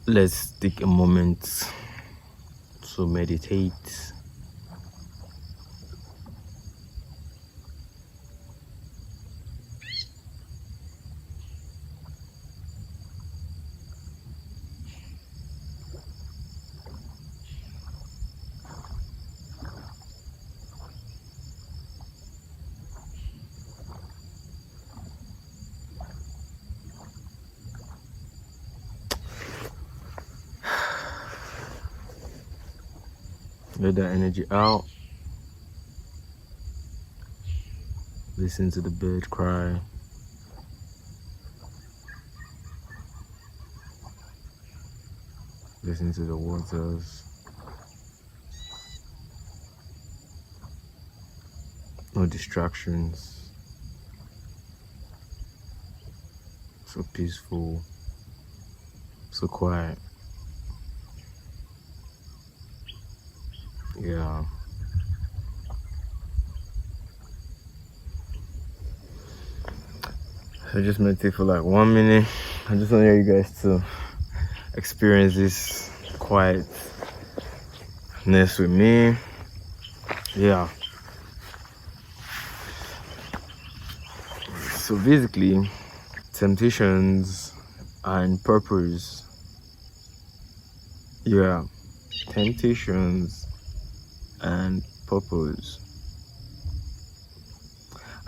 Let's take a moment to meditate. Let that energy out. Listen to the bird cry. Listen to the waters. No distractions. So peaceful. So quiet. Yeah. So just meditate for like 1 minute. I just want you guys to experience this quietness with me. Yeah. So basically, temptations and purpose. Yeah. Temptations and purpose.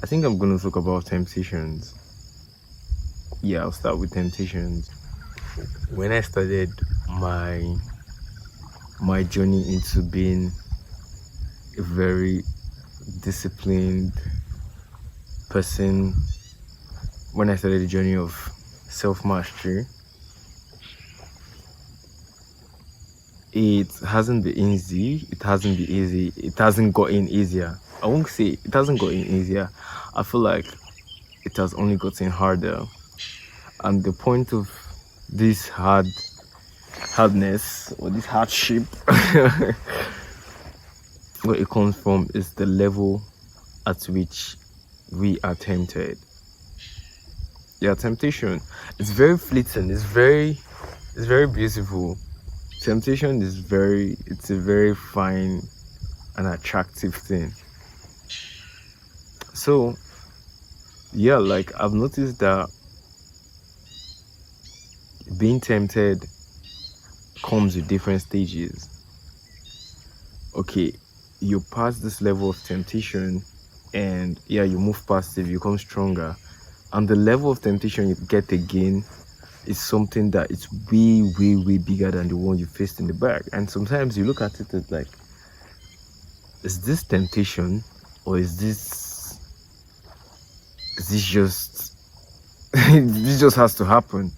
I think I'm going to talk about temptations. Yeah, I'll start with temptations. When I started my journey into being a very disciplined person, when I started the journey of self-mastery, it hasn't been easy. It hasn't been easy. It hasn't gotten easier. I won't say it hasn't gotten easier. I feel like it has only gotten harder. And the point of this hardness or this hardship where it comes from is the level at which we are tempted. Yeah, temptation. It's very fleeting. It's very beautiful. Temptation is it's a very fine and attractive thing. So yeah, like I've noticed that being tempted comes with different stages. Okay, you pass this level of temptation and yeah, you move past it, you become stronger, and the level of temptation you get again is something that is way bigger than the one you faced in the back. And sometimes you look at it as like, is this temptation or is this just this just has to happen?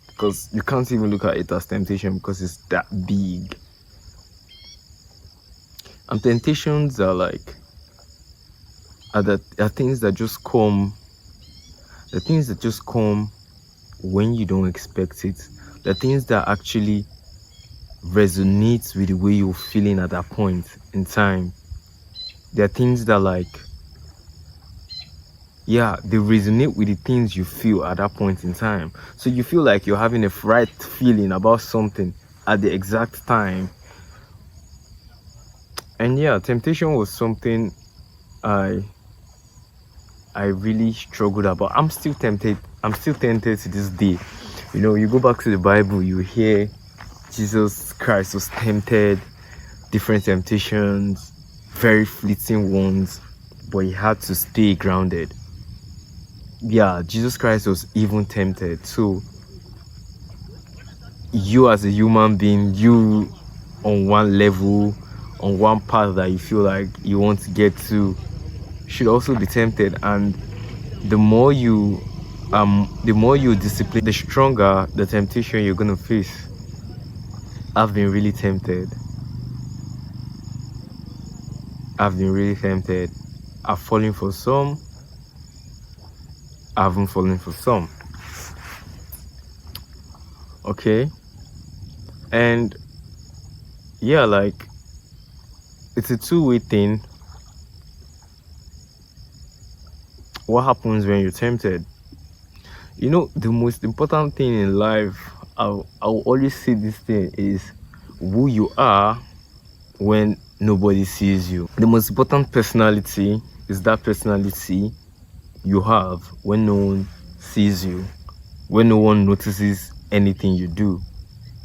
Because you can't even look at it as temptation because it's that big. And temptations are like are things that just come. The things that just come when you don't expect it. The things that actually resonate with the way you're feeling at that point in time. There are things that like, yeah, they resonate with the things you feel at that point in time. So you feel like you're having a right feeling about something at the exact time. And yeah, temptation was something I really struggled about. I'm still tempted to this day. You know, you go back to the Bible, you hear Jesus Christ was tempted, different temptations, very fleeting ones, but he had to stay grounded. Yeah, Jesus Christ was even tempted. So you as a human being, you on one level, on one path that you feel like you want to get to, should also be tempted. And the more you discipline, the stronger the temptation you're gonna face. I've been really tempted. I've fallen for some. I haven't fallen for some. Okay. And yeah, like it's a two-way thing. What happens when you're tempted? You know, the most important thing in life I'll always say this thing is who you are when nobody sees you. The most important personality is that personality you have when no one sees you, when no one notices anything you do,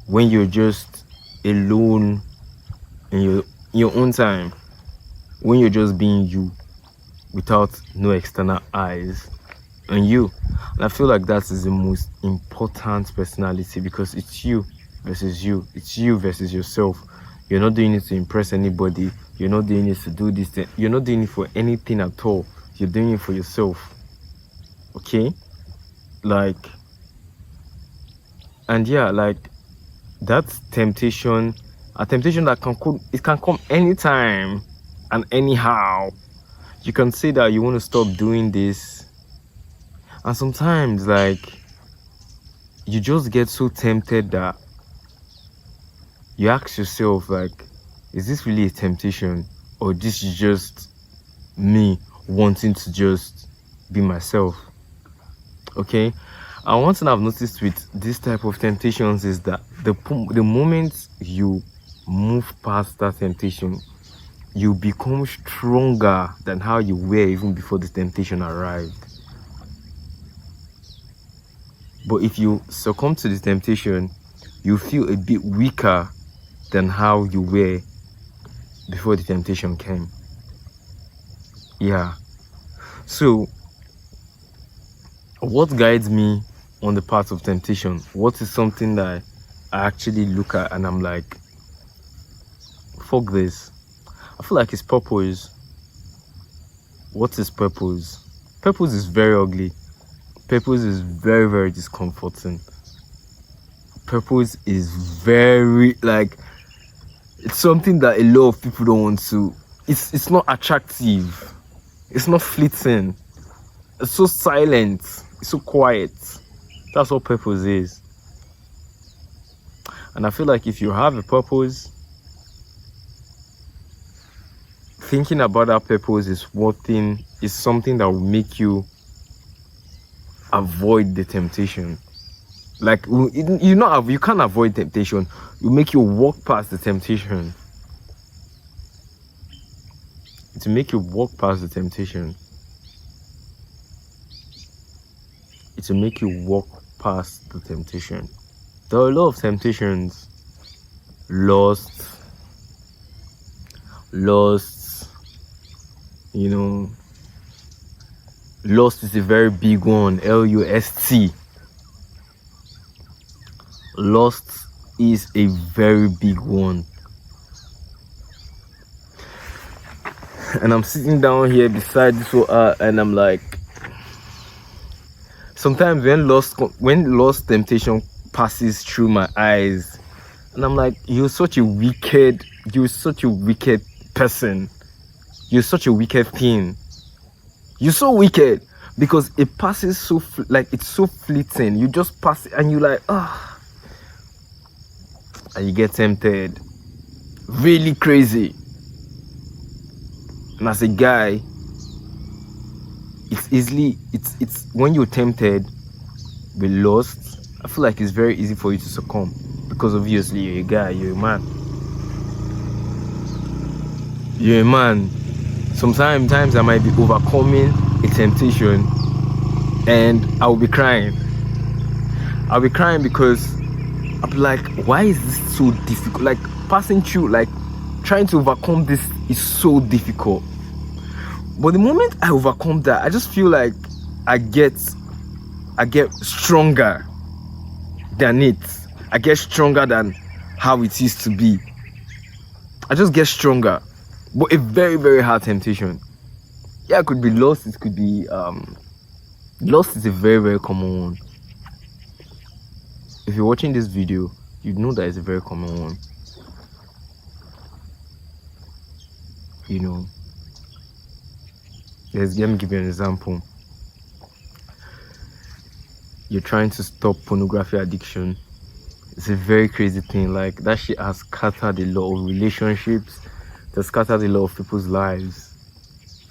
when you're just alone in your own time, when you're just being you without no external eyes on you. And I feel like that is the most important personality, because it's you versus you. It's you versus yourself. You're not doing it to impress anybody. You're not doing it to do this thing. You're not doing it for anything at all. You're doing it for yourself. Okay? Like, and yeah, like that's temptation. A temptation that can come anytime and anyhow. You can say that you want to stop doing this, and sometimes like you just get so tempted that you ask yourself, like, is this really a temptation, or this is just me wanting to just be myself? Okay. And one thing I've noticed with this type of temptations is that the moment you move past that temptation, you become stronger than how you were even before the temptation arrived. But if you succumb to the temptation, you feel a bit weaker than how you were before the temptation came. Yeah. So what guides me on the path of temptation? What is something that I actually look at and I'm like, fuck this? I feel like it's purpose. What is purpose? Purpose is very ugly. Purpose is very, very discomforting. Purpose is very, like, it's something that a lot of people don't want to. It's not attractive. It's not fleeting. It's so silent. It's so quiet. That's what purpose is. And I feel like if you have a purpose, thinking about that purpose is something that will make you avoid the temptation. Like, you can't avoid temptation. You make you walk past the temptation. To make you walk past the temptation. It's to make you walk past the temptation. There are a lot of temptations. Lust, you know. Lust is a very big one. Lust. Lust is a very big one. And I'm sitting down here beside this one, and I'm like, sometimes when lust temptation passes through my eyes, and I'm like, you're such a wicked person. You're such a wicked thing. You're so wicked, because it passes so it's so fleeting. You just pass it and you're like, and you get tempted. Really crazy. And as a guy, it's when you're tempted with lust, I feel like it's very easy for you to succumb, because obviously you're a guy, you're a man. You're a man. Sometimes I might be overcoming a temptation and I'll be crying. I'll be crying because I'll be like, why is this so difficult? Like, passing through, like, trying to overcome this is so difficult. But the moment I overcome that, I just feel like I get stronger than it. I get stronger than how it used to be. I just get stronger. But a very, very hard temptation. Yeah, it could be lust. It could be lust is a very, very common one. If you're watching this video, you know that it's a very common one. You know, let me give you an example. You're trying to stop pornography addiction. It's a very crazy thing. Like, that shit has scattered a lot of relationships. That's scattered a lot of people's lives.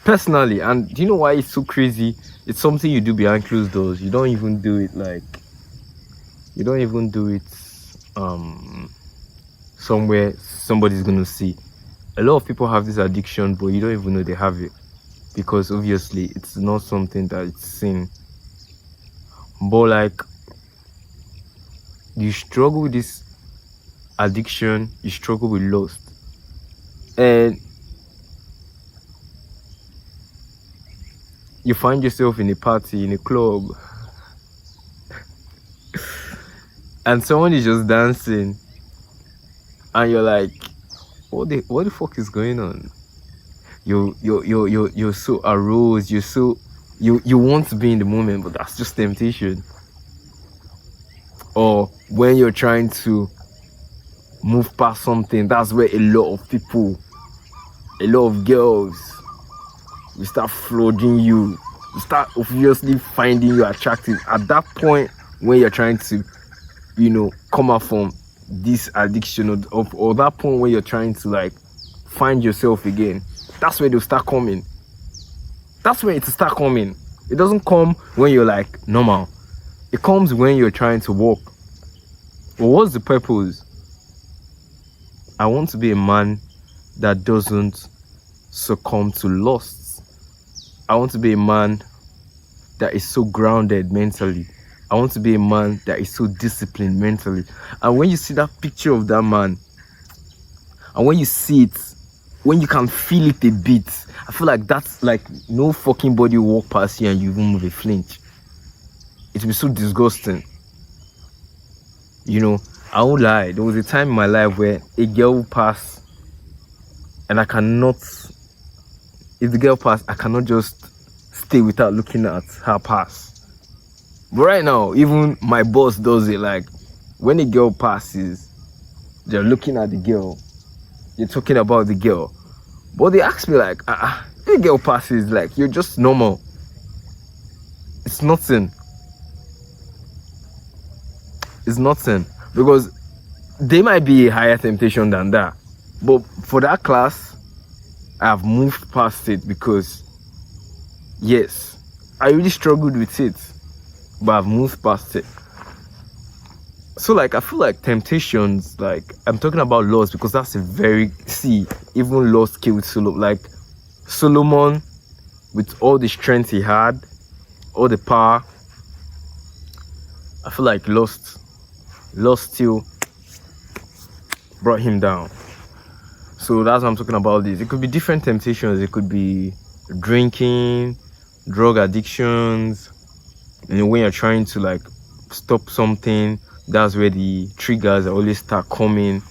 Personally, and do you know why it's so crazy? It's something you do behind closed doors. You don't even do it like You don't even do it somewhere somebody's gonna see. A lot of people have this addiction, but you don't even know they have it, because obviously it's not something that it's seen. But like, you struggle with this addiction, you struggle with lust, and you find yourself in a party, in a club, and someone is just dancing, and you're like, what the fuck is going on? You're so aroused, you want to be in the moment, but that's just temptation. Or when you're trying to move past something, that's where a lot of girls will start flooding you, start obviously finding you attractive. At that point, when you're trying to, come out from this addiction, or that point where you're trying to like find yourself again, that's where they'll start coming. That's where it start coming. It doesn't come when you're like normal. It comes when you're trying to walk. But what's the purpose? I want to be a man that doesn't succumb to lusts. I want to be a man that is so grounded mentally. I want to be a man that is so disciplined mentally. And when you see that picture of that man, and when you see it, when you can feel it a bit, I feel like that's like no fucking body will walk past you and you even move a flinch. It will be so disgusting. I won't lie. There was a time in my life where a girl will pass, and if the girl passed, I cannot just stay without looking at her pass. But right now, even my boss does it. Like, when a girl passes, they're looking at the girl, you're talking about the girl, but they ask me like, if the girl passes, like, you're just normal. It's nothing. It's nothing. Because they might be a higher temptation than that, but for that class, I've moved past it, because yes, I really struggled with it, but I've moved past it. So like, I feel like temptations, like, I'm talking about lust because that's even lust killed Solomon. Like, Solomon, with all the strength he had, all the power, I feel like lust still brought him down. So that's what I'm talking about. This, it could be different temptations. It could be drinking, drug addictions. When you're trying to like stop something, that's where the triggers always start coming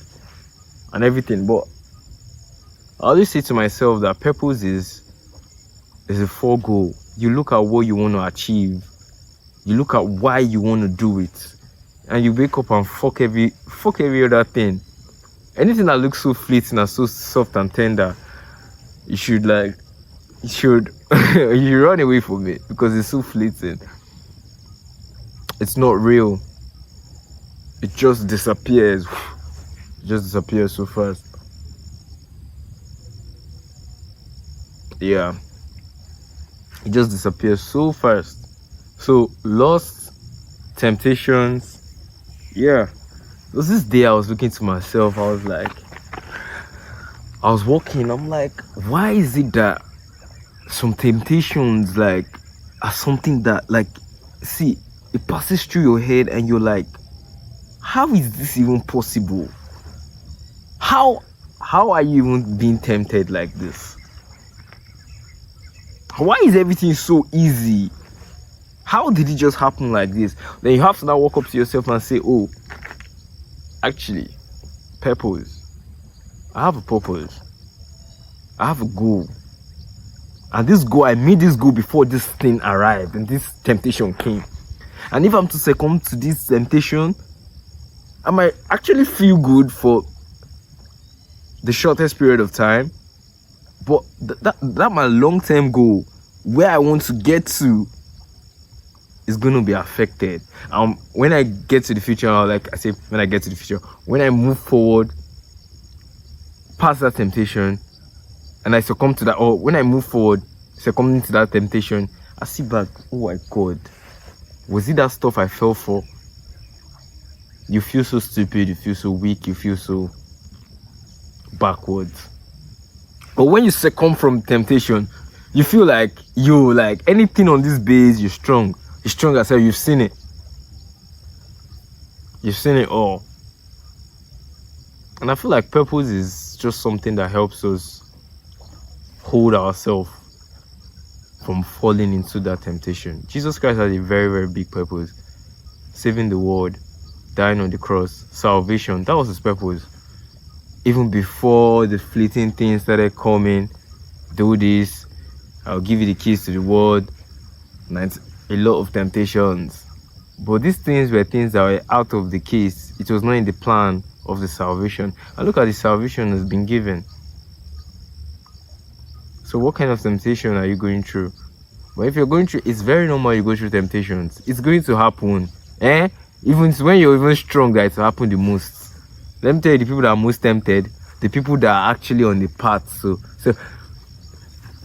and everything. But I always say to myself that purpose is a full goal. You look at what you want to achieve, you look at why you want to do it, and you wake up and fuck every other thing. Anything that looks so fleeting and so soft and tender, you should you run away from it, because it's so fleeting. It's not real. It just disappears. It just disappears so fast. Yeah. It just disappears so fast. So lust, temptations, yeah. There was this day I was looking to myself, I was walking, I'm like, why is it that some temptations like are something that, like, see, it passes through your head and you're like, how is this even possible? How are you even being tempted like this? Why is everything so easy? How did it just happen like this? Then you have to now walk up to yourself and say, oh, actually, purpose. I have a purpose. I have a goal. And this goal, I made this goal before this thing arrived and this temptation came. And if I'm to succumb to this temptation, I might actually feel good for the shortest period of time, but that my long-term goal, where I want to get to, is going to be affected. When I get to the future, when I move forward past that temptation and I succumb to that, or when I move forward succumbing to that temptation, I see back, oh my God, was it that stuff I fell for? you feel so stupid, you feel so weak, you feel so backwards. But when you succumb from temptation, you feel like anything on this base, you're strong. You're strong as hell. You've seen it. You've seen it all. And I feel like purpose is just something that helps us hold ourselves from falling into that temptation. Jesus Christ had a very, very big purpose. Saving the world, dying on the cross, salvation. That was his purpose. Even before the fleeting things started coming, do this, I'll give you the keys to the world. And it's a lot of temptations. But these things were things that were out of the case. It was not in the plan of the salvation. And look at the salvation has been given. So what kind of temptation are you going through? But if you're going through, it's very normal you go through temptations. It's going to happen. Even when you're even strong, that it will happen the most. Let me tell you, the people that are most tempted, the people that are actually on the path. So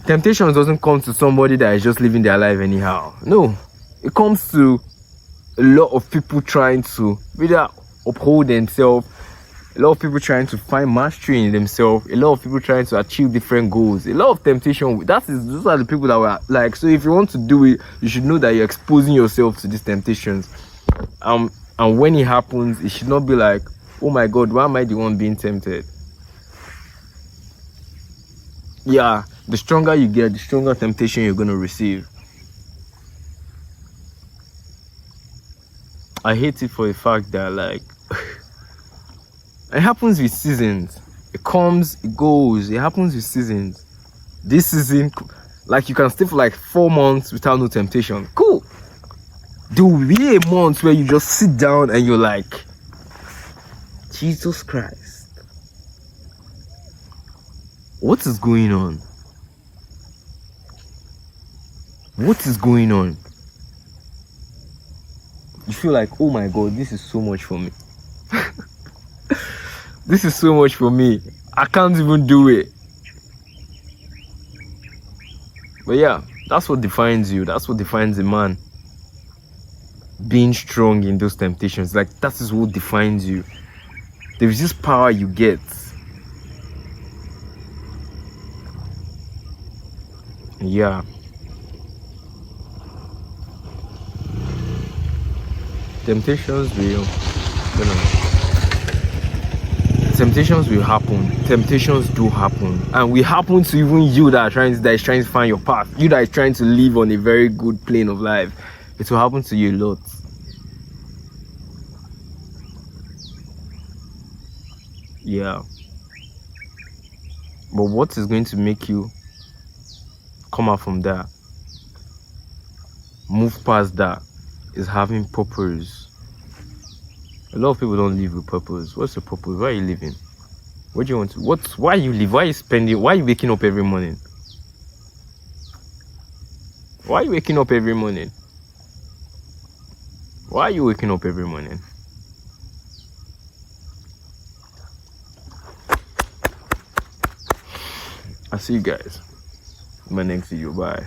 temptation doesn't come to somebody that is just living their life anyhow. No, it comes to a lot of people trying to either uphold themselves, a lot of people trying to find mastery in themselves, a lot of people trying to achieve different goals, a lot of temptation. Those are the people that were like, so if you want to do it, you should know that you're exposing yourself to these temptations. And when it happens, it should not be like, oh my God, why am I the one being tempted? Yeah, the stronger you get, the stronger temptation you're going to receive. I hate it for the fact that, like, it happens with seasons. It comes, it goes. It happens with seasons. This season, like, you can stay for like 4 months without no temptation. Cool. There will be a month where you just sit down and you're like, Jesus Christ, what is going on? What is going on? You feel like, oh my God, this is so much for me. This is so much for me. I can't even do it. But yeah, that's what defines you. That's what defines a man. Being strong in those temptations. Like, that is what defines you. There is this power you get. Yeah. Temptations will, temptations will happen. Temptations do happen, and we happen to even you that is trying to find your path. You that is trying to live on a very good plane of life. It will happen to you a lot. Yeah. But what is going to make you come out from that, move past that, is having purpose. A lot of people don't live with purpose. What's your purpose? Why are you living? What do you want to? Why you live? Why are you spending? Why are you waking up every morning? Why are you waking up every morning? Why are you waking up every morning? I'll see you guys in my next video. Bye.